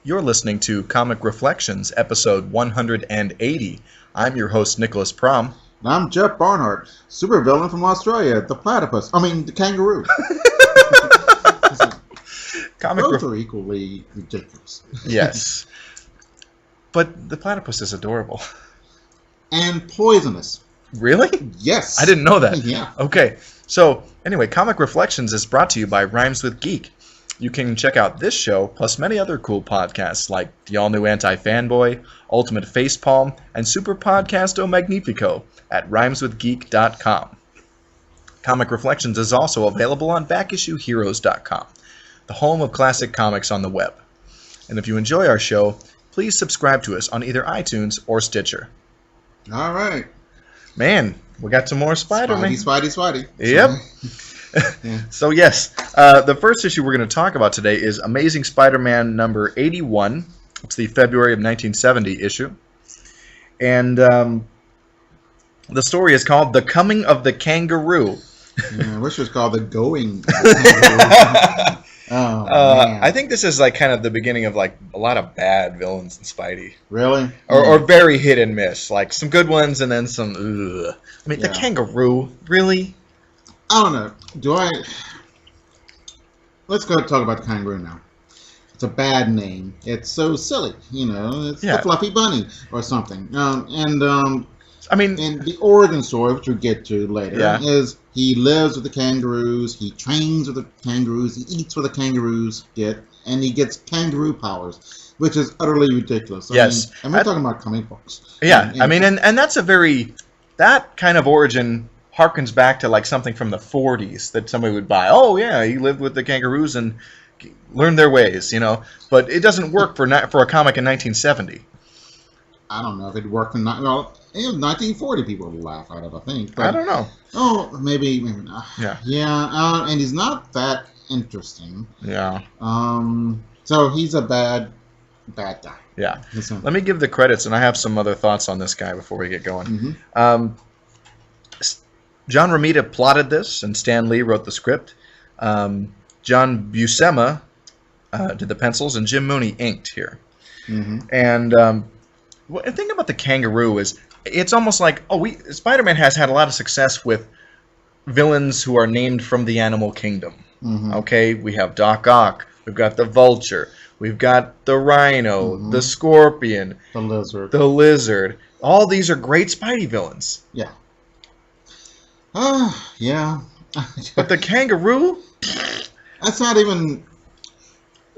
You're listening to Comic Reflections, episode 180. I'm your host, Nicholas Prom. And I'm Jeff Barnhart, supervillain from Australia, the platypus. The kangaroo. Both are equally ridiculous. Yes. But the platypus is adorable. And poisonous. Really? Yes. I didn't know that. Yeah. Okay. So, anyway, Comic Reflections is brought to you by Rhymes with Geek. You can check out this show, plus many other cool podcasts like the all-new Anti-Fanboy, Ultimate Facepalm, and Super Podcasto Magnifico at rhymeswithgeek.com. Comic Reflections is also available on backissueheroes.com, the home of classic comics on the web. And if you enjoy our show, please subscribe to us on either iTunes or Stitcher. All right. Man, we got some more Spider-Man. Spidey. Yep. Yeah. So yes, the first issue we're going to talk about today is Amazing Spider-Man number 81. It's the February of 1970 issue. And the story is called The Coming of the Kangaroo. Yeah, I wish it was called The Going of the Kangaroo. Man. I think this is like kind of the beginning of like a lot of bad villains in Spidey. Really? Or very hit and miss. Like some good ones and then some ugh. I mean, the Kangaroo, really? I don't know. Let's go talk about the kangaroo now. It's a bad name. It's so silly. It's the Fluffy Bunny or something. And the origin story, which we'll get to later, is he lives with the kangaroos, he trains with the kangaroos, he eats with the kangaroos, and he gets kangaroo powers, which is utterly ridiculous. And we're talking about comic books. Yeah, and that's that kind of origin harkens back to like something from the 40s that somebody would buy. Oh yeah, he lived with the kangaroos and learned their ways, But it doesn't work for a comic in 1970. I don't know if it worked in 1940. People would laugh at it, I think. But, I don't know. Oh, maybe not. Yeah. And he's not that interesting. Yeah. So he's a bad guy. Yeah. Let me give the credits, and I have some other thoughts on this guy before we get going. Mm-hmm. John Romita plotted this, and Stan Lee wrote the script. John Buscema did the pencils, and Jim Mooney inked here. Mm-hmm. And the thing about the kangaroo is, it's almost like, Spider-Man has had a lot of success with villains who are named from the animal kingdom. Mm-hmm. Okay, we have Doc Ock, we've got the Vulture, we've got the Rhino, the Scorpion, the Lizard. All these are great Spidey villains. Yeah. Yeah. But the kangaroo? That's not even...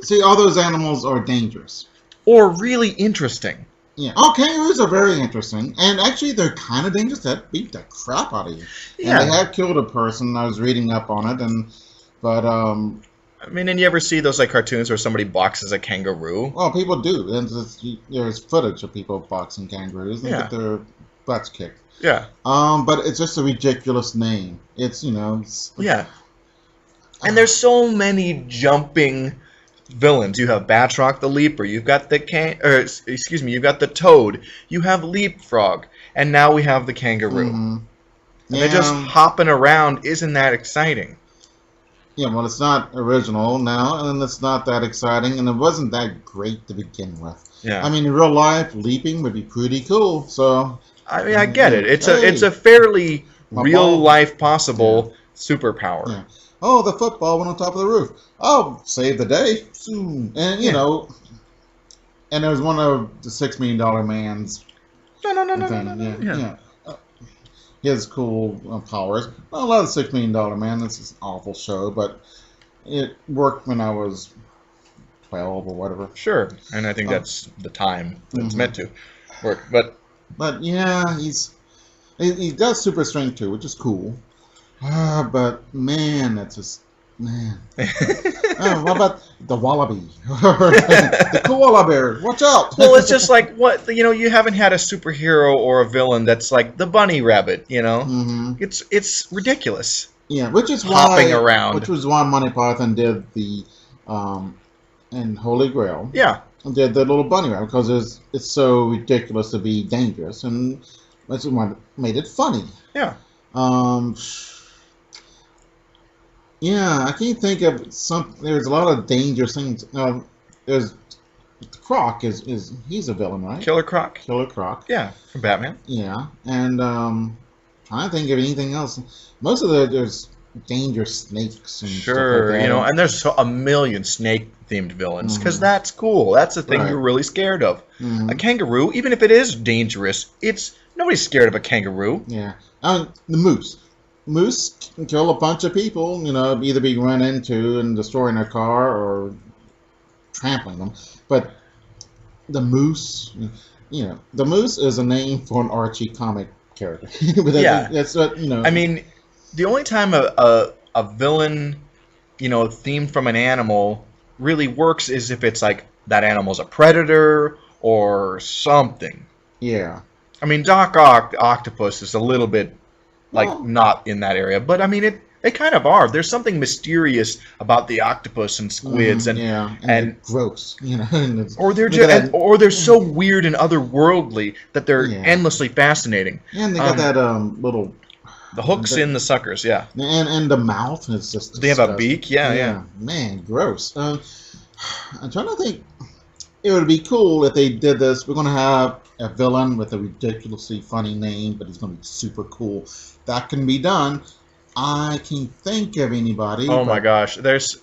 See, all those animals are dangerous. Or really interesting. Yeah. Oh, kangaroos are very interesting. And actually, they're kind of dangerous. That beat the crap out of you. Yeah. And they have killed a person. I was reading up on it. And you ever see those like cartoons where somebody boxes a kangaroo? Well, people do. And there's footage of people boxing kangaroos. They get their butts kicked. Yeah. But it's just a ridiculous name. It's, Yeah. And there's so many jumping villains. You have Batroc the Leaper. You've got you've got the Toad. You have Leapfrog. And now we have the kangaroo. Mm-hmm. And they're just hopping around. Isn't that exciting? Yeah, well, it's not original now, and it's not that exciting, and it wasn't that great to begin with. Yeah. In real life, leaping would be pretty cool, so... I get it. It's a fairly real-life possible superpower. Yeah. Oh, the football went on top of the roof. Oh, save the day. And, and there was one of the $6 Million Man's... No. His cool powers. Well, a lot of $6 Million Man. This is an awful show, but it worked when I was 12 or whatever. Sure, and I think that's the time that's meant to work. But yeah, he does super strength too, which is cool. But man, that's just what about the wallaby? The koala bear? Watch out! Well, it's just like you haven't had a superhero or a villain that's like the bunny rabbit. It's ridiculous. Yeah, which is hopping around. Which was why Monty Python did the and Holy Grail. Yeah. Did the little bunny rabbit because it's so ridiculous to be dangerous, and that's what made it funny. Yeah. Yeah, I can't think of some. There's a lot of dangerous things. There's Croc is he's a villain, right? Killer Croc. Killer Croc. Yeah, from Batman. Yeah, and trying to think of anything else. Most of there's dangerous snakes and stuff like that. You know, and there's a million snake-themed villains because that's cool. That's the thing you're really scared of. A kangaroo, even if it is dangerous, nobody's scared of a kangaroo. Yeah, the moose. Moose can kill a bunch of people. You know, either be run into and destroying their car or trampling them. But the moose, you know, the moose is a name for an Archie comic character. But that's what, you know. I mean, the only time a villain, you know, themed from an animal really works is if it's like that animal's a predator or something. Yeah. I mean, Doc Ock, the octopus, is a little bit like not in that area, but I mean they kind of are. There's something mysterious about the octopus and squids and gross, you know. Or they're so weird and otherworldly that they're endlessly fascinating. And they got that little the hooks in the suckers, and the mouth is just. They have a beak, yeah. Man, gross. I'm trying to think. It would be cool if they did this. We're gonna have a villain with a ridiculously funny name, but he's gonna be super cool. That can be done. I can't think of anybody. Oh my gosh, there's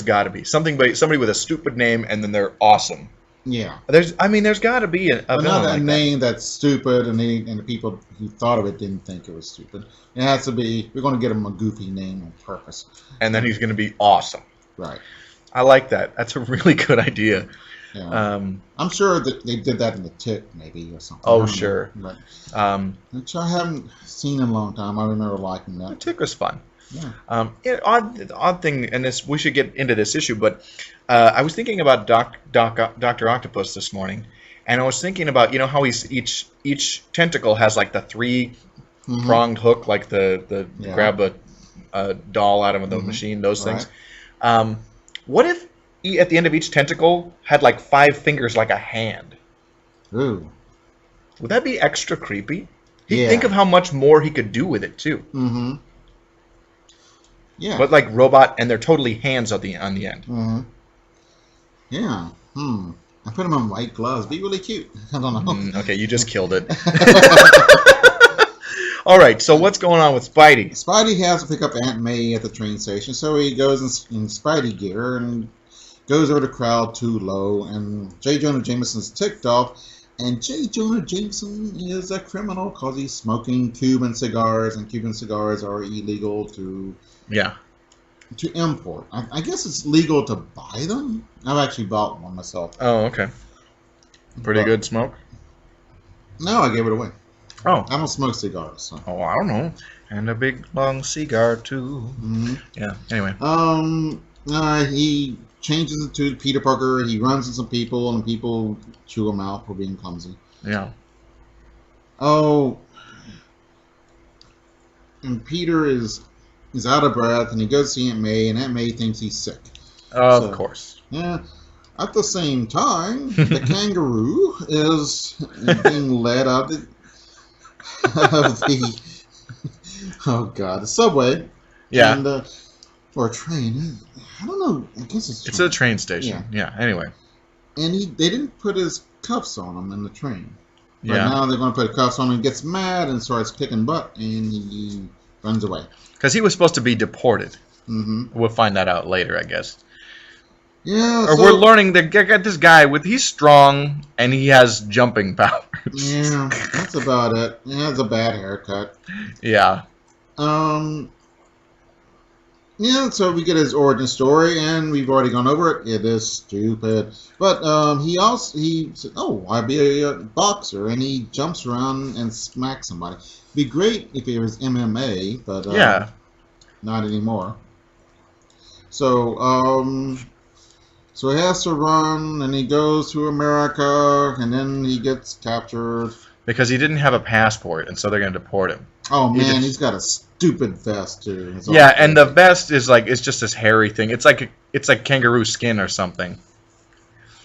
got to be somebody with a stupid name, and then they're awesome. Yeah. There's got to be a villain like name that's stupid, and the people who thought of it didn't think it was stupid. It has to be. We're going to get him a goofy name on purpose. And then he's going to be awesome. Right. I like that. That's a really good idea. Yeah. I'm sure that they did that in the Tick, maybe, or something. Oh, sure. But, which I haven't seen in a long time. I remember liking that. The Tick was fun. Yeah. Odd thing, and this we should get into this issue, but I was thinking about Dr. Octopus this morning, and I was thinking about, you know, how each tentacle has like the three-pronged hook, like the grab a doll out of the machine, those things. What if at the end of each tentacle had like 5 fingers like a hand? Ooh. Would that be extra creepy? Think of how much more he could do with it too. Mm-hmm. Yeah. But like robot, and they're totally hands on the end. Mm-hmm. Yeah. I put them on white gloves. Be really cute. I don't know. Okay, you just killed it. All right, so what's going on with Spidey? Spidey has to pick up Aunt May at the train station, so he goes in Spidey gear and goes over the crowd too low, and J. Jonah Jameson's ticked off, and J. Jonah Jameson is a criminal because he's smoking Cuban cigars, and Cuban cigars are illegal to import. I guess it's legal to buy them. I've actually bought one myself. Oh, okay. Pretty good smoke? No, I gave it away. Oh. I don't smoke cigars. So. Oh, I don't know. And a big long cigar too. Mm-hmm. Yeah. Anyway. He changes into Peter Parker. He runs into some people, and people chew him out for being clumsy. Yeah. Oh. And Peter is out of breath, and he goes to see Aunt May, and Aunt May thinks he's sick. Of course. Yeah. At the same time, the kangaroo is being led out of the the subway. Yeah. And, or a train. I don't know. I guess it's a train station. Yeah. Anyway. And they didn't put his cuffs on him in the train. But yeah. now they're going to put cuffs on him. He gets mad and starts kicking butt, and he runs away. Because he was supposed to be deported. Mm-hmm. We'll find that out later, I guess. Yeah. Or we're learning that got this guy he's strong and he has jumping powers. Yeah, that's about it. He has a bad haircut. Yeah. Yeah, so we get his origin story, and we've already gone over it. It is stupid. But he said, oh, I'd be a boxer, and he jumps around and smacks somebody. It'd be great if it was MMA, but not anymore. So, so he has to run, and he goes to America, and then he gets captured. Because he didn't have a passport, and so they're going to deport him. Oh, man, he's got a stupid vest, too. Yeah, and the vest is it's just this hairy thing. It's like kangaroo skin or something.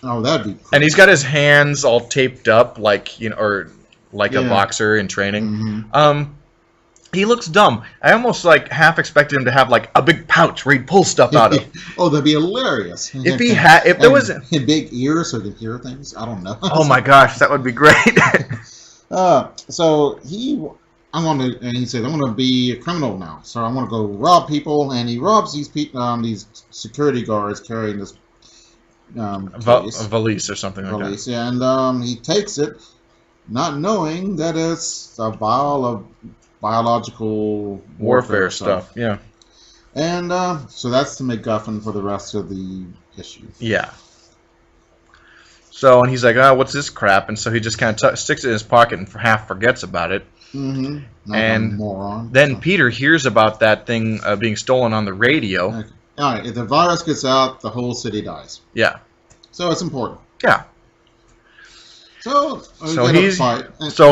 Oh, that'd be cool. And he's got his hands all taped up, or like a boxer in training. Mm-hmm. He looks dumb. I almost like half expected him to have like a big pouch where he'd pull stuff out of. Oh, that'd be hilarious. If there was big ears so he could hear things. I don't know. Oh my gosh, that would be great. So he said, I'm going to be a criminal now. So I'm going to go rob people, and he robs these these security guards carrying this a valise or something like that. Yeah, and he takes it, not knowing that it's a vial of biological warfare stuff. Yeah. And so that's the MacGuffin for the rest of the issue. Yeah. So, and he's like, oh, what's this crap? And so he just kind of sticks it in his pocket and half forgets about it. Mm-hmm. And moron, then Peter hears about that thing being stolen on the radio. Okay. All right, if the virus gets out, the whole city dies. Yeah. So it's important. Yeah. So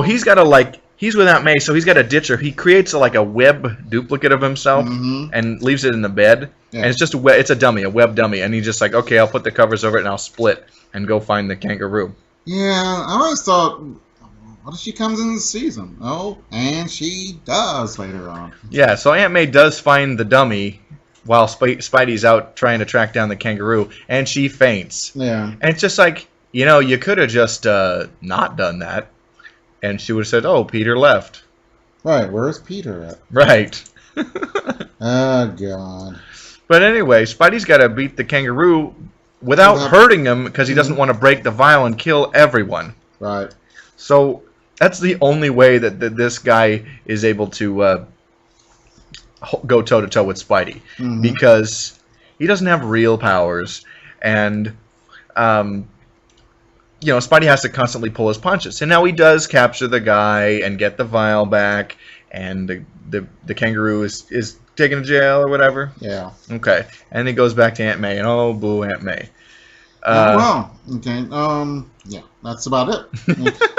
he's got to he's with Aunt May, so he's got a ditcher. He creates a web duplicate of himself and leaves it in the bed. Yeah. And it's just it's a dummy, a web dummy. And he's just like, okay, I'll put the covers over it and I'll split and go find the kangaroo. Yeah, I always thought, what if she comes in the season? Oh, and she does later on. Yeah, so Aunt May does find the dummy while Spidey's out trying to track down the kangaroo, and she faints. Yeah. And it's just like, you could have just not done that. And she would have said, oh, Peter left. Right, where's Peter at? Right. Oh, God. But anyway, Spidey's got to beat the kangaroo without hurting him because he doesn't want to break the vial and kill everyone. Right. So that's the only way that this guy is able to go toe-to-toe with Spidey. Because he doesn't have real powers. And Spidey has to constantly pull his punches. And now he does capture the guy and get the vial back, and the kangaroo is taken to jail or whatever. Yeah. Okay. And he goes back to Aunt May, and oh, boo, Aunt May. Okay. Yeah, that's about it.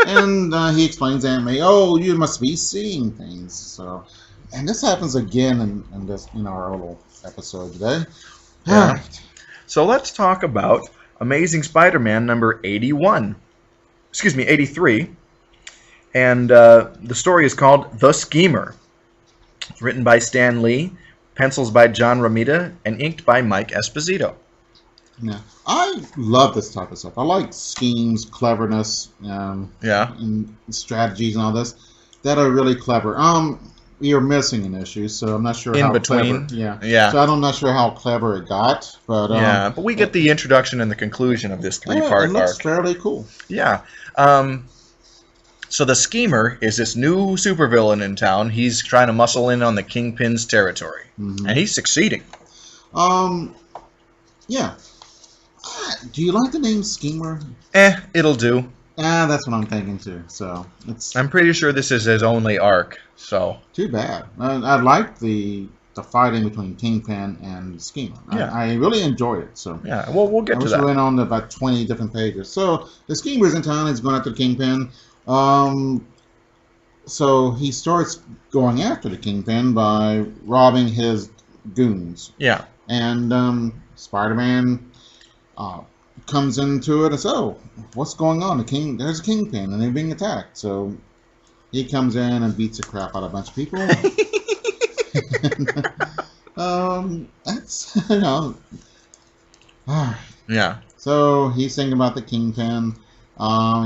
And he explains to Aunt May, oh, you must be seeing things. So, and this happens again in our little episode today. Yeah. Right. So let's talk about Amazing Spider-Man number 81. Excuse me, 83. And the story is called The Schemer. It's written by Stan Lee, pencils by John Romita, and inked by Mike Esposito. Yeah, I love this type of stuff. I like schemes, cleverness, and strategies and all this that are really clever. You're missing an issue, so I'm not sure in how between. Clever. Yeah. So I'm not sure how clever it got, but but we get the introduction and the conclusion of this 3-part arc. It looks fairly cool. Yeah. So the Schemer is this new supervillain in town. He's trying to muscle in on the Kingpin's territory, and he's succeeding. Yeah. Do you like the name Schemer? It'll do. That's what I'm thinking too. So I'm pretty sure this is his only arc. So too bad. I like the fighting between Kingpin and Schemer. Yeah. I really enjoyed it. So yeah, well, we'll get to that. I went on about 20 different pages. So the Schemer's in town. He's going after the Kingpin. So he starts going after the Kingpin by robbing his goons. Yeah. And Spider-Man comes into it and says, "Oh, what's going on? There's a Kingpin, and they're being attacked." So he comes in and beats the crap out of a bunch of people. That's Yeah. So he's thinking about the Kingpin.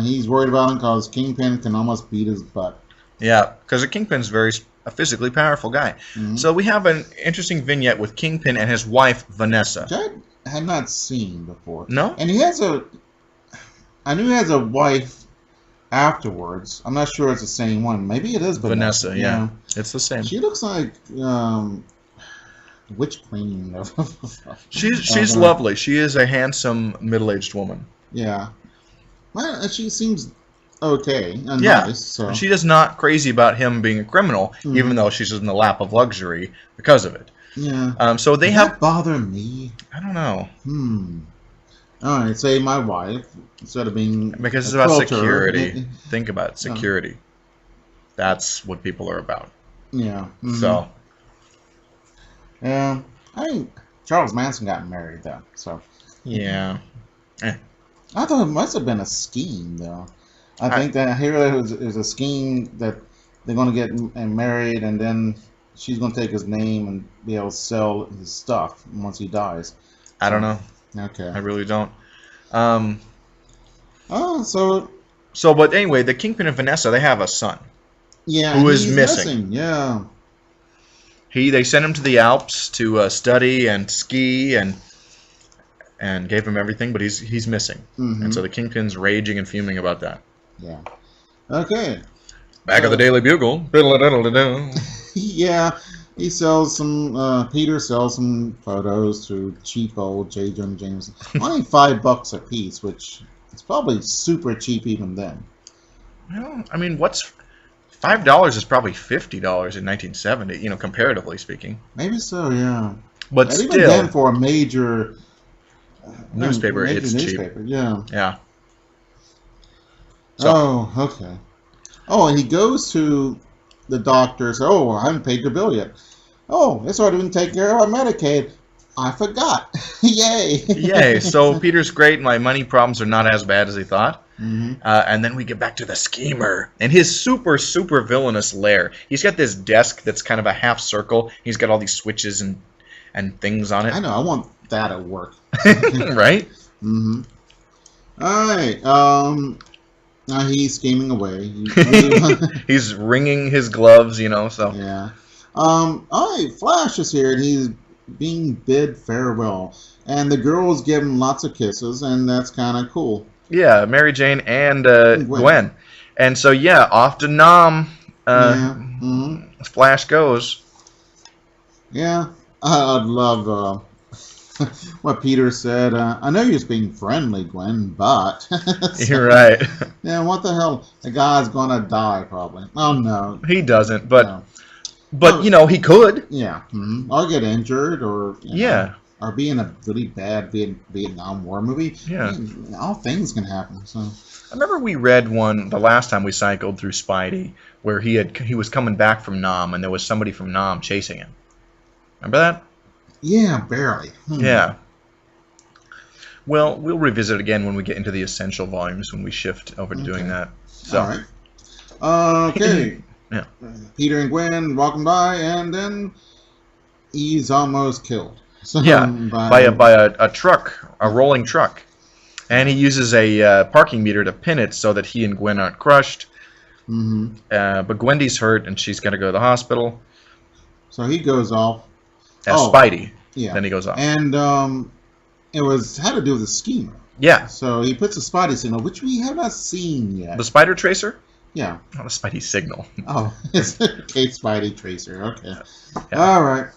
He's worried about him because Kingpin can almost beat his butt. Yeah, because the Kingpin's a physically powerful guy. So we have an interesting vignette with Kingpin and his wife, Vanessa. Which I had not seen before. No? And I knew he has a wife afterwards. I'm not sure it's the same one. Maybe it is Vanessa, yeah. It's the same. She looks like Witch Queen. She's lovely. She is a handsome, middle-aged woman. Yeah. Well, she seems okay and nice. So. She is not crazy about him being a criminal, even though she's in the lap of luxury because of it. Yeah. So they Does have. That bother me? I don't know. All right. Say my wife instead of being because it's about security. Think about it, security. That's what people are about. Yeah. So. Yeah. I think Charles Manson got married though. So. Yeah. I thought it must have been a scheme though. I think that here is a scheme that they're going to get married, and then she's going to take his name and be able to sell his stuff once he dies. I don't know. Okay. I really don't. But anyway, the Kingpin and Vanessa, they have a son. Yeah, who is missing. Yeah. They sent him to the Alps to study and ski and gave him everything, but he's missing. Mm-hmm. And so the Kingpin's raging and fuming about that. Yeah. Okay. Back of the Daily Bugle. Yeah, he sells some. Peter sells some photos to cheap old J. Jonah Jameson. Only $5 a piece, which is probably super cheap even then. Well, I mean, what's $5 is probably $50 in 1970. You know, comparatively speaking. Maybe so, yeah. But and still, even then, for a major newspaper, it's newspaper, cheap. Yeah. Yeah. So. Oh, okay. Oh, and he goes to the doctor. Says, "Oh, I haven't paid your bill yet. Oh, it's already been taken care of. Medicaid. I forgot. Yay! Yay! So Peter's great. My money problems are not as bad as he thought." Mm-hmm. And then we get back to the schemer and his super villainous lair. He's got this desk that's kind of a half circle. He's got all these switches and things on it. I know. I want that at work. Right? Mm-hmm. All right. Now he's scheming away. He's wringing his gloves, you know. So yeah. All right. Flash is here, and he's being bid farewell, and the girls give him lots of kisses, and that's kind of cool. Yeah, Mary Jane and Gwen. And so, yeah, off to Nam Flash goes. Yeah, I'd love what Peter said. I know you're being friendly, Gwen, but... You're right. Yeah, what the hell? The guy's going to die, probably. Oh, no. He doesn't, but... No. But, you know, he could. Yeah. Mm-hmm. Or get injured, or... Yeah. Or be in a really bad Vietnam War movie. Yeah. I mean, all things can happen. So I remember we read one the last time we cycled through Spidey, where he was coming back from Nam, and there was somebody from Nam chasing him. Remember that? Yeah, barely. Yeah. Well, we'll revisit it again when we get into the essential volumes, when we shift over to doing that. So. All right. Okay. Yeah. Peter and Gwen walking by, and then he's almost killed. So, yeah, by a truck, a rolling truck. And he uses a parking meter to pin it so that he and Gwen aren't crushed. Mm-hmm. But Gwendy's hurt, and she's got to go to the hospital. So he goes off. As Spidey. Yeah. Then he goes off. And it had to do with the schemer. Yeah. So he puts a Spidey signal, which we have not seen yet. The Spider Tracer? Yeah. Not a Spidey signal. Oh, it's okay, Spidey Tracer. Okay. Yeah. All right.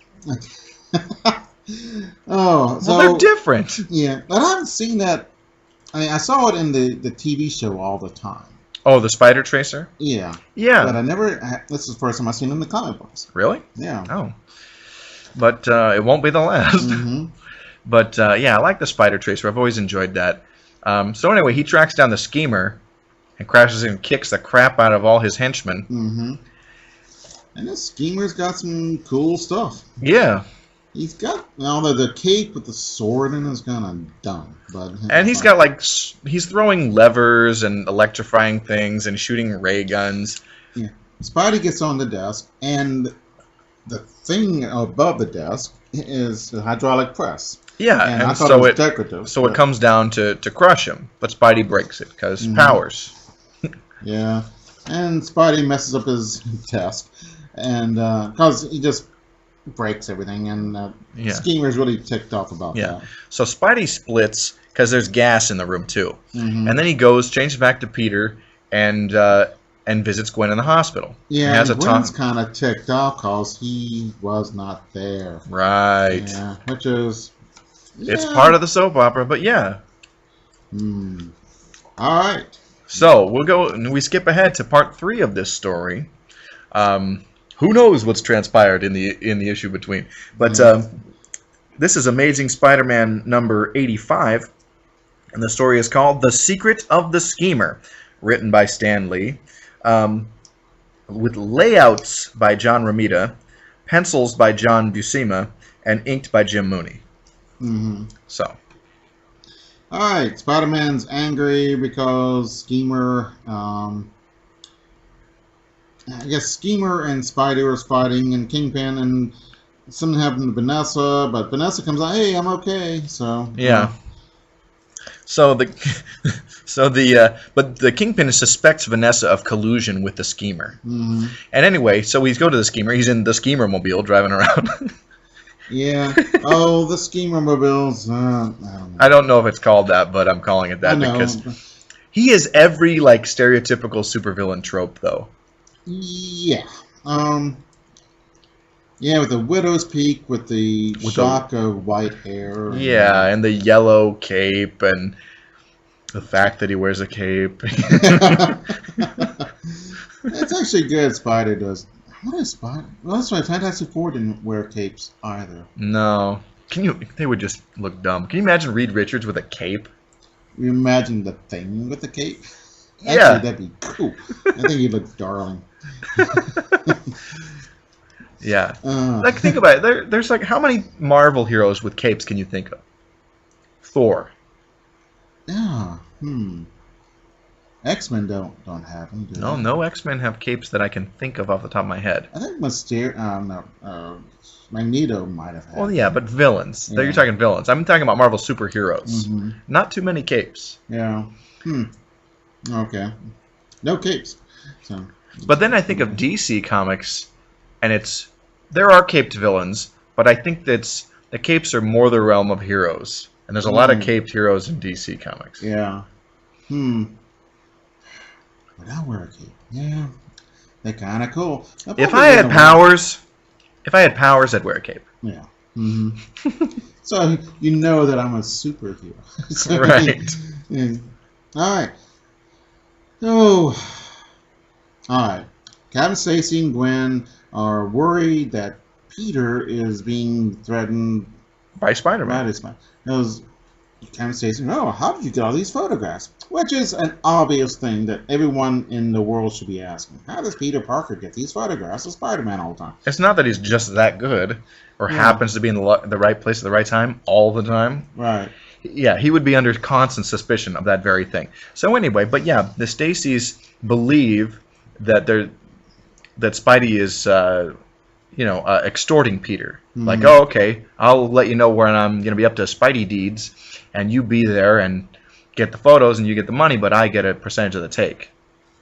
Oh, so well, they're different. Yeah, but I haven't seen that. I mean, I saw it in the TV show all the time. Oh, the Spider Tracer? Yeah. Yeah. But I never. This is the first time I've seen it in the comic books. Really? Yeah. Oh. But it won't be the last. Mm-hmm. But yeah, I like the Spider Tracer. I've always enjoyed that. So anyway, he tracks down the schemer and crashes and kicks the crap out of all his henchmen. Mm-hmm. And this schemer's got some cool stuff. Yeah. He's got the cape with the sword in is kind of dumb, but and he's got he's throwing levers and electrifying things and shooting ray guns. Yeah, Spidey gets on the desk, and the thing above the desk is the hydraulic press. Yeah, and I thought so it was decorative. So it comes down to crush him, but Spidey breaks it because powers. Yeah, and Spidey messes up his desk, and because he just breaks everything, and Schemer's really ticked off about that. So Spidey splits because there's gas in the room too, and then he changes back to Peter, and visits Gwen in the hospital. Yeah, and Gwen's kind of ticked off because he was not there. Right. Yeah, which is it's part of the soap opera, but yeah. All right. So we skip ahead to part 3 of this story. Who knows what's transpired in the issue between? But this is Amazing Spider-Man number 85, and the story is called "The Secret of the Schemer," written by Stan Lee, with layouts by John Romita, pencils by John Buscema, and inked by Jim Mooney. So. All right, Spider-Man's angry because Schemer I guess Schemer and Spidey were fighting, and Kingpin, and something happened to Vanessa, but Vanessa comes out, hey, I'm okay. So yeah. So but the Kingpin suspects Vanessa of collusion with the Schemer. Mm-hmm. And anyway, so he's go to the Schemer. He's in the Schemer mobile driving around. Yeah. Oh, the Schemer mobiles. I don't know if it's called that, but I'm calling it that because he is every stereotypical supervillain trope, though. Yeah. Yeah, with the widow's peak, with the shock of white hair. Yeah, and the yellow cape, and the fact that he wears a cape. It's actually good. Spider does. What is Spider? Well, that's right. Fantastic Four didn't wear capes either. No. They would just look dumb. Can you imagine Reed Richards with a cape? You imagine the Thing with the cape? Actually, yeah. That'd be cool. I think he'd look darling. Yeah. Think about it. There's how many Marvel heroes with capes can you think of? Thor. Yeah. X-Men don't have them, do they? No X-Men have capes that I can think of off the top of my head. I think Magneto might have had. Well, yeah, but villains. Yeah. You're talking villains. I'm talking about Marvel superheroes. Mm-hmm. Not too many capes. Yeah. Okay. No capes. So. But then I think of DC Comics, and there are caped villains, but I think the capes are more the realm of heroes. And there's a lot of caped heroes in DC Comics. Yeah. Would I wear a cape? Yeah. They're kind of cool. If I had powers, I'd wear a cape. Yeah. Mm-hmm. So you know that I'm a superhero. So, right. Yeah. All right. Oh. All right. Captain Stacy and Gwen are worried that Peter is being threatened by Spider-Man. Captain Stacy, how did you get all these photographs? Which is an obvious thing that everyone in the world should be asking. How does Peter Parker get these photographs of Spider-Man all the time? It's not that he's just that good or happens to be in the right place at the right time all the time. Right. Yeah, he would be under constant suspicion of that very thing. So anyway, but yeah, the Stacys believe that Spidey is extorting Peter. Mm-hmm. Like, oh, okay, I'll let you know when I'm going to be up to Spidey deeds, and you be there and get the photos, and you get the money, but I get a percentage of the take.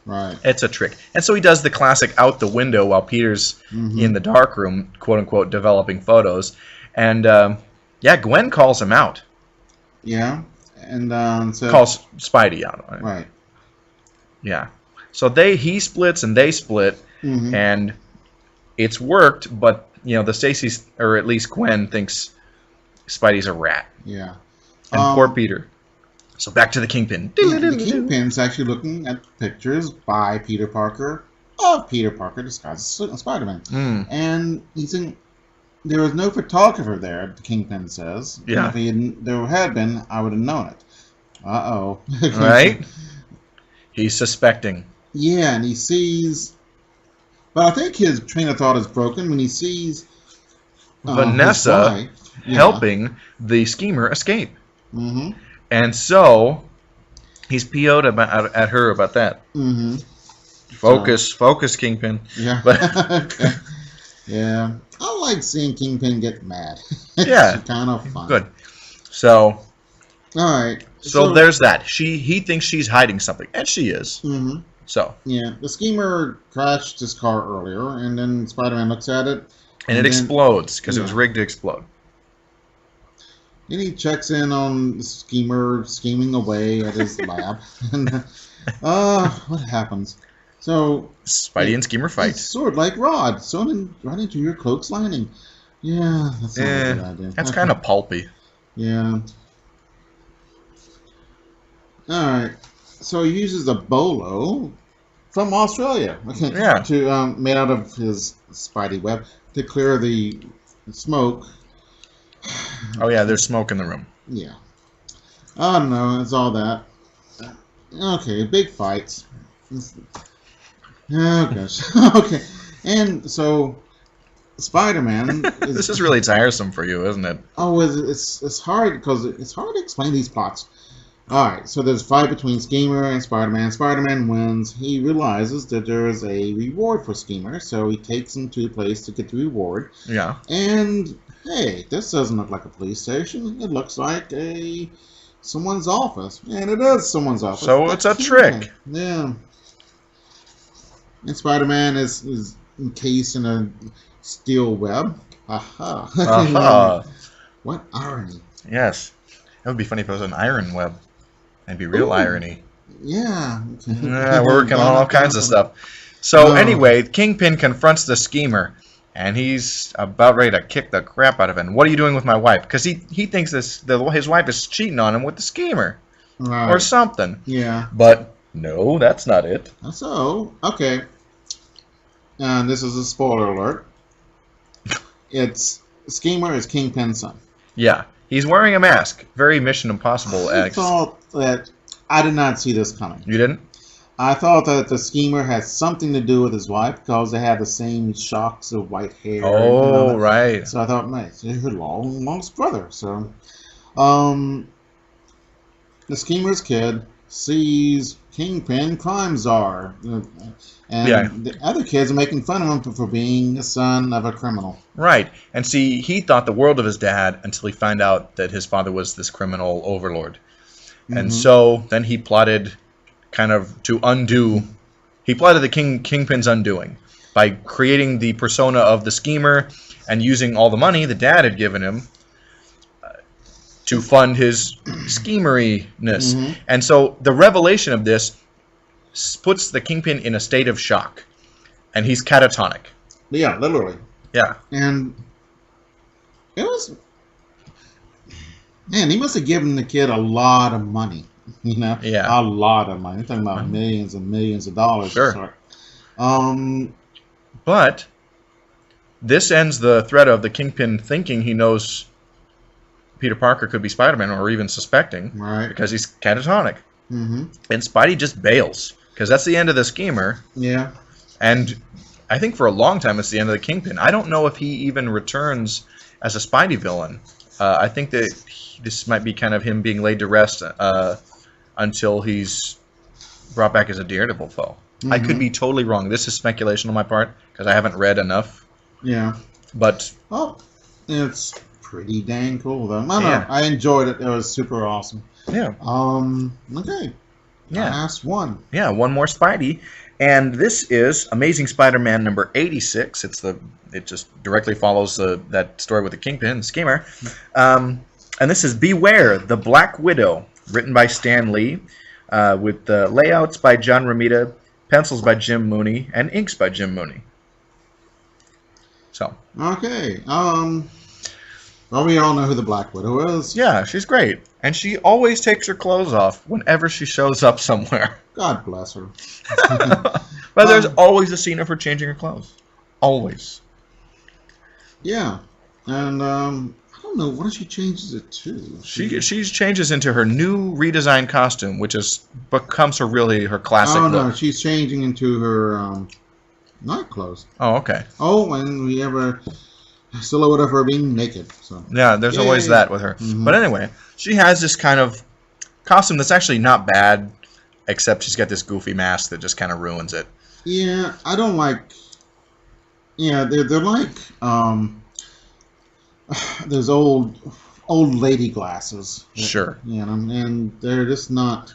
Right. It's a trick. And so he does the classic out the window while Peter's in the dark room, quote-unquote, developing photos. And, Gwen calls him out. Yeah. And calls Spidey out. Right. Yeah. So he splits and they split, and it's worked, but the Stacys, or at least Gwen, thinks Spidey's a rat. Yeah. And poor Peter. So back to the Kingpin. The Kingpin's actually looking at pictures by Peter Parker of Peter Parker disguised as Spider-Man. And he's saying there was no photographer there, the Kingpin says. Yeah. If there had been, I would have known it. Uh-oh. Right? He's suspecting. Yeah, and he sees... But I think his train of thought is broken when he sees Vanessa helping the schemer escape. Mm-hmm. And so he's PO'd at her about that. Mm-hmm. Focus, Kingpin. Yeah. Okay. Yeah. I like seeing Kingpin get mad. Yeah. It's kind of fun. Good. So. All right. So there's that. He thinks she's hiding something, and she is. Mm-hmm. So. Yeah. The schemer crashed his car earlier, and then Spider-Man looks at it. And it explodes, because it was rigged to explode. And he checks in on the schemer scheming away at his lab. And what happens? So Spidey and Schemer fight. Sword like Rod, sewn right into your cloak's lining. Yeah, that's not a good idea. That's kind of pulpy. Yeah. All right. So he uses a bolo from Australia. Yeah. To made out of his Spidey web to clear the smoke. Oh yeah, there's smoke in the room. Yeah. I don't know. It's all that. Okay, big fights. Oh gosh. Okay, and so Spider-Man. This is really tiresome for you, isn't it? Oh, it's hard because it's hard to explain these plots. Alright, so there's a fight between Schemer and Spider-Man. Spider-Man wins. He realizes that there is a reward for Schemer, so he takes him to a place to get the reward. Yeah. And, hey, this doesn't look like a police station. It looks like someone's office. And it is someone's office. So it's a trick. Yeah. And Spider-Man is encased in a steel web. Aha. Aha. What irony. Yes. It would be funny if it was an iron web. It'd be real irony. Yeah. Yeah, we're working on all kinds of stuff. So anyway, Kingpin confronts the schemer, and he's about ready to kick the crap out of him. What are you doing with my wife? Because he thinks his wife is cheating on him with the schemer. Right. Or something. Yeah. But no, that's not it. So, okay. And this is a spoiler alert. Schemer is Kingpin's son. Yeah. He's wearing a mask. Very Mission Impossible. I thought that I did not see this coming. You didn't? I thought that the schemer had something to do with his wife because they had the same shocks of white hair. Oh, right. So I thought, man, they're her lost brother. So, the schemer's kid sees Kingpin crime czar, and the other kids are making fun of him for being the son of a criminal. Right. And see, he thought the world of his dad until he found out that his father was this criminal overlord. And so then he plotted kind of to undo. He plotted the Kingpin's undoing by creating the persona of the schemer and using all the money the dad had given him to fund his schemeriness. And so the revelation of this puts the Kingpin in a state of shock. And he's catatonic. Yeah, literally. Yeah. And it was... Man, he must have given the kid a lot of money. You know? Yeah. A lot of money. I'm talking about millions and millions of dollars. Sure. But this ends the threat of the Kingpin thinking he knows Peter Parker could be Spider-Man, or even suspecting, right? Because he's catatonic. And Spidey just bails, because that's the end of the schemer. Yeah. And I think for a long time it's the end of the Kingpin. I don't know if he even returns as a Spidey villain. I think that this might be kind of him being laid to rest until he's brought back as a Daredevil foe. I could be totally wrong. This is speculation on my part, because I haven't read enough. Yeah. But... well, it's pretty dang cool, though. I don't know. I enjoyed it. It was super awesome. Yeah. Okay. Yeah. Last one. Yeah, one more Spidey. And this is Amazing Spider-Man number 86. It just directly follows that story with the Kingpin, the schemer. And this is Beware, the Black Widow, written by Stan Lee, with layouts by John Romita, pencils by Jim Mooney, and inks by Jim Mooney. So. Okay. Well, we all know who the Black Widow is. Yeah, she's great. And she always takes her clothes off whenever she shows up somewhere. God bless her. But there's always a scene of her changing her clothes. Always. Yeah. And, I don't know. What does she changes it to? She changes into her new redesigned costume, which becomes her classic look. Oh, no. She's changing into her, night clothes. Oh, okay. Oh, and we have a silhouette of her being naked. So. Yeah, there's always that with her. But anyway, she has this kind of costume that's actually not bad, except she's got this goofy mask that just kind of ruins it. Yeah, I don't like... Yeah, they're like... those old lady glasses. Sure. You know, and they're just not...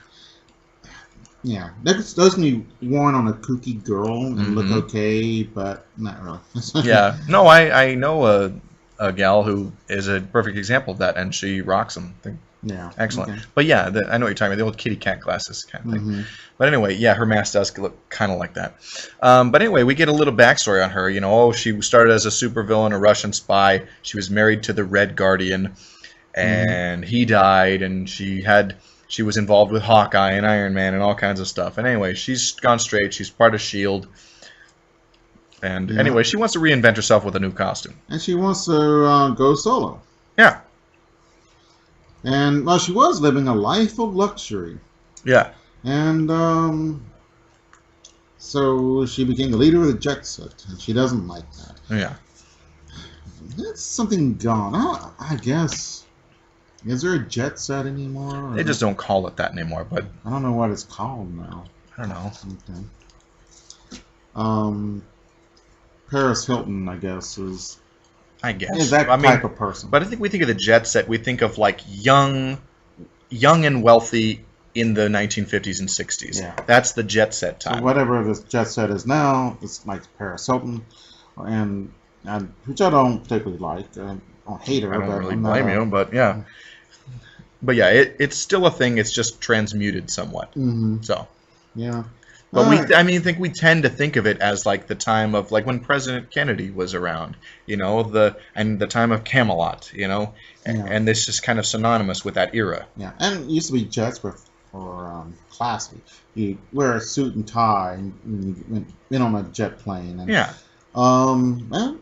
Yeah, those can be worn on a kooky girl and look okay, but not really. Yeah, no, I know a gal who is a perfect example of that, and she rocks them. Yeah, excellent. Okay. But yeah, I know what you're talking about, the old kitty cat glasses kind of thing. But anyway, yeah, her mask does look kind of like that. But anyway, we get a little backstory on her. You know, she started as a supervillain, a Russian spy. She was married to the Red Guardian, and he died, and she was involved with Hawkeye and Iron Man and all kinds of stuff. And anyway, she's gone straight. She's part of S.H.I.E.L.D. And anyway, she wants to reinvent herself with a new costume. And she wants to go solo. Yeah. And, well, she was living a life of luxury. Yeah. And, so she became the leader of the Jet Set. And she doesn't like that. Yeah. That's something gone. I guess... Is there a jet set anymore? They just don't call it that anymore, but I don't know what it's called now. I don't know. Okay. Paris Hilton, I guess, is that type of person. But I think we think of the jet set, we think of like young and wealthy in the 1950s and 60s. Yeah. That's the jet set time. So whatever this jet set is now, it's like Paris Hilton, and which I don't particularly like. I don't hate her. I don't really blame you, but yeah. But yeah, it's still a thing. It's just transmuted somewhat. Mm-hmm. So. Yeah. But I think we tend to think of it as like the time of like when President Kennedy was around, and the time of Camelot, and this is kind of synonymous with that era. Yeah, and it used to be jets were classy. You wear a suit and tie and you went on a jet plane. And, yeah. Well,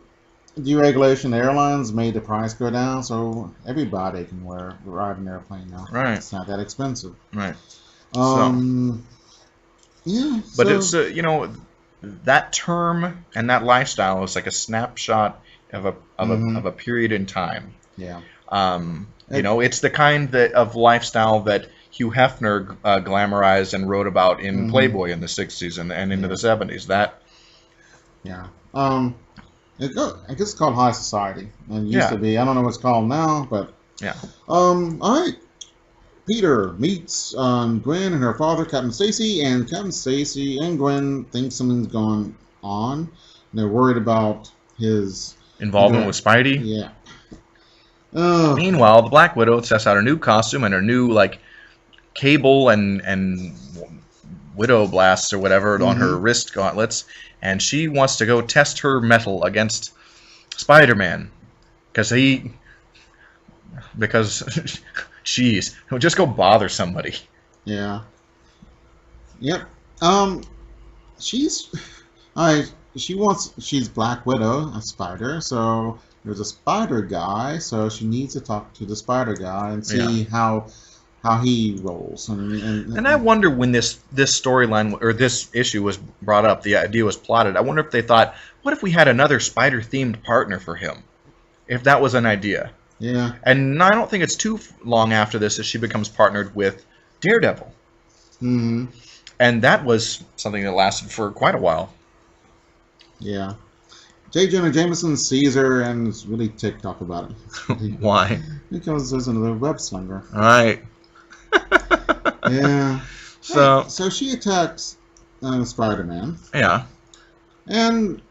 deregulation airlines made the price go down, so everybody can ride an airplane now. Right. It's not that expensive. Right. Yeah, but it's that term and that lifestyle is like a snapshot of a period in time. Yeah. It's the kind of lifestyle that Hugh Hefner glamorized and wrote about in Playboy in the 60s and into the 70s. That. Yeah. I guess it's called high society. And it used to be. I don't know what it's called now, but. Yeah. All right. Peter meets Gwen and her father, Captain Stacy, and Captain Stacy and Gwen think something's going on. And they're worried about his involvement with Spidey. Yeah. Meanwhile, the Black Widow tests out her new costume and her new cable and widow blasts or whatever on her wrist gauntlets, and she wants to go test her mettle against Spider-Man because jeez, just go bother somebody. Yeah. Yep. She's Black Widow, a spider, so there's a spider guy, so she needs to talk to the spider guy and see how he rolls. And I wonder when this storyline or this issue was brought up, the idea was plotted, I wonder if they thought, what if we had another spider-themed partner for him? If that was an idea. Yeah. And I don't think it's too long after this that she becomes partnered with Daredevil. Mm-hmm. And that was something that lasted for quite a while. Yeah. J. Jonah Jameson sees her and is really ticked off about it. Why? Because there's another web slinger. All right. Yeah. So she attacks Spider-Man. Yeah. And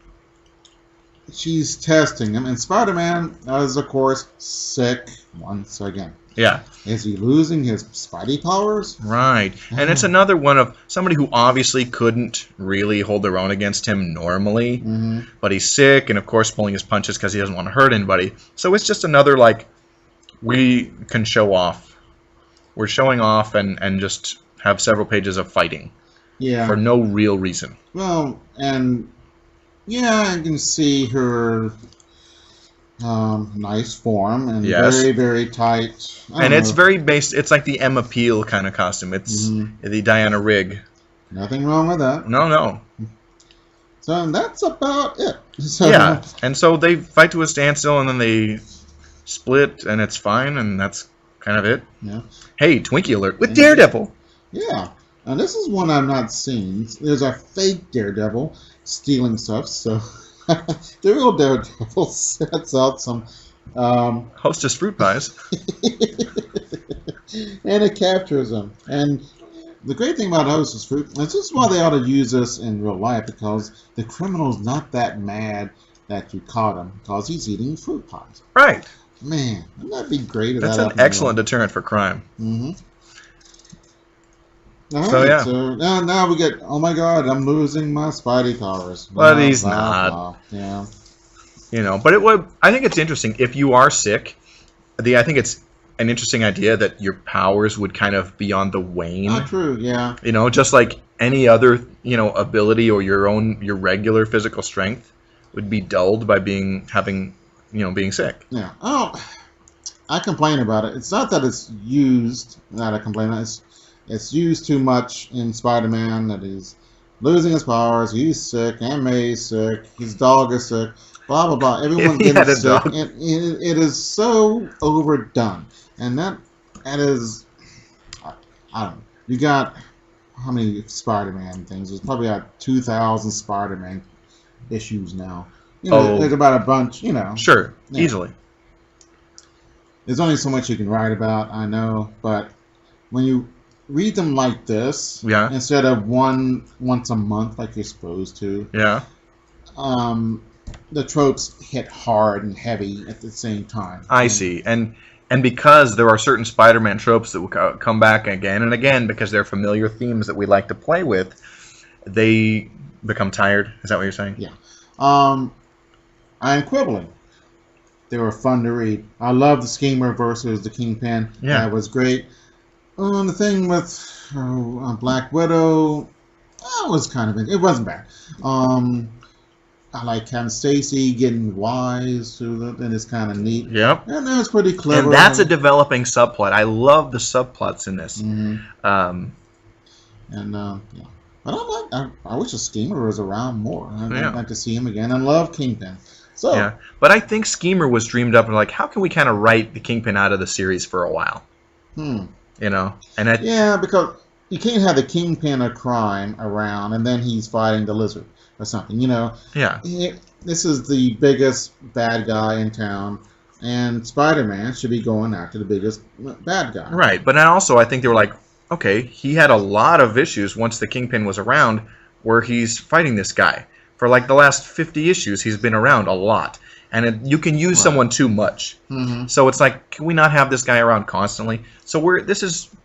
she's testing him, and Spider-Man is, of course, sick once again. Yeah. Is he losing his Spidey powers? Right. And it's another one of somebody who obviously couldn't really hold their own against him normally, but he's sick, and of course pulling his punches because he doesn't want to hurt anybody. So it's just another, we can show off. We're showing off and just have several pages of fighting. Yeah. For no real reason. Well, and yeah, I can see her nice form and very, very tight. It's very based. It's like the Emma Peel kind of costume. It's the Diana Rigg. Nothing wrong with that. No. So that's about it. So, yeah, and so they fight to a standstill, and then they split, and it's fine, and that's kind of it. Yeah. Hey, Twinkie alert with Daredevil. Yeah. Now this is one I've not seen. There's a fake Daredevil stealing stuff, so the real Daredevil sets out some Hostess fruit pies. And it captures them. And the great thing about Hostess fruit, and this is why they ought to use this in real life, because the criminal's not that mad that you caught him, because he's eating fruit pies. Right. Man, wouldn't that be great? That's an excellent deterrent for crime. So now we get, oh my god, I'm losing my Spidey powers. But he's not. Yeah. But I think it's interesting. If you are sick, I think it's an interesting idea that your powers would kind of be on the wane. Oh, true, yeah. Just like any other, ability or your regular physical strength would be dulled by being sick. Yeah. Oh, I complain about it. It's not that it's used that I complain about it. It's used too much in Spider-Man that he's losing his powers, he's sick, Aunt May's sick, his dog is sick. blah blah blah. Everyone getting sick. It is so overdone, and that is, I don't know. You got how many Spider-Man things? There's probably about 2,000 Spider-Man issues now. There's about a bunch. Sure, easily. There's only so much you can write about, I know, but when you read them like this, instead of once a month like you're supposed to, the tropes hit hard and heavy at the same time. I see, and because there are certain Spider-Man tropes that will come back again and again because they're familiar themes that we like to play with, they become tired. Is that what you're saying? Yeah. I'm quibbling. They were fun to read. I love the Schemer versus the Kingpin. Yeah. That was great. The thing with Black Widow, that was it wasn't bad. I like Kevin Stacy getting wise to it, and it's kind of neat. Yep. And that was pretty clever. And that's a developing subplot. I love the subplots in this. Mm-hmm. Yeah. But I wish the Schemer was around more. I'd like to see him again. I love Kingpin. So, yeah, but I think Schemer was dreamed up and like, how can we kind of write the Kingpin out of the series for a while? And because you can't have the Kingpin of crime around and then he's fighting the Lizard or something. Yeah. This is the biggest bad guy in town, and Spider-Man should be going after the biggest bad guy. Right, but I think they were like, okay, he had a lot of issues once the Kingpin was around, where he's fighting this guy. For like the last 50 issues, he's been around a lot. And you can use someone too much. Mm-hmm. So it's like, can we not have this guy around constantly? So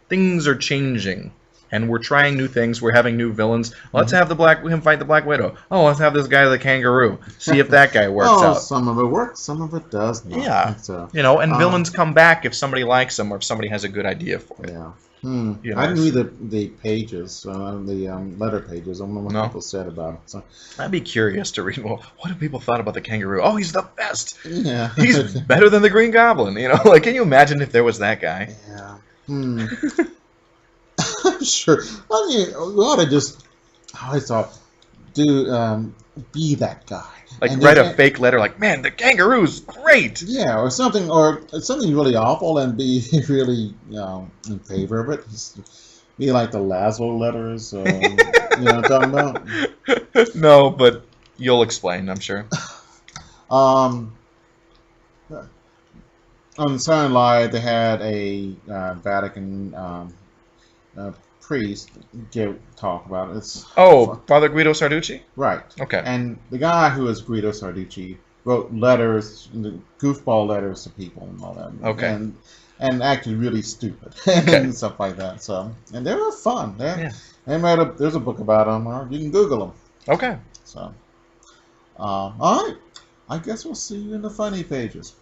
things are changing. And we're trying new things. We're having new villains. Let's have him fight the Black Widow. Oh, let's have this guy, the Kangaroo. See if that guy works out. Some of it works, some of it does not. Yeah. And villains come back if somebody likes them or if somebody has a good idea for it. Yeah. I didn't read the pages, the letter pages. I don't know what people said about it. So. I'd be curious to read. Well, what do people thought about the Kangaroo? Oh, he's the best. Yeah, he's better than the Green Goblin. Like, can you imagine if there was that guy? Yeah. I'm sure. I mean, we ought to just. I always thought, be that guy. Like, write a fake letter like, man, the Kangaroo's great! Yeah, or something really awful and be really, in favor of it. Be like the Laszlo letters, you know what I'm talking about? No, but you'll explain, I'm sure. On Silent Live, they had a Vatican priest talk about it. Father Guido Sarducci? Right. Okay. And the guy who is Guido Sarducci wrote letters, goofball letters to people and all that. Okay. And acted really stupid and stuff like that. So, and they were fun. There's a book about them. You can Google them. Okay. So, all right. I guess we'll see you in the funny pages.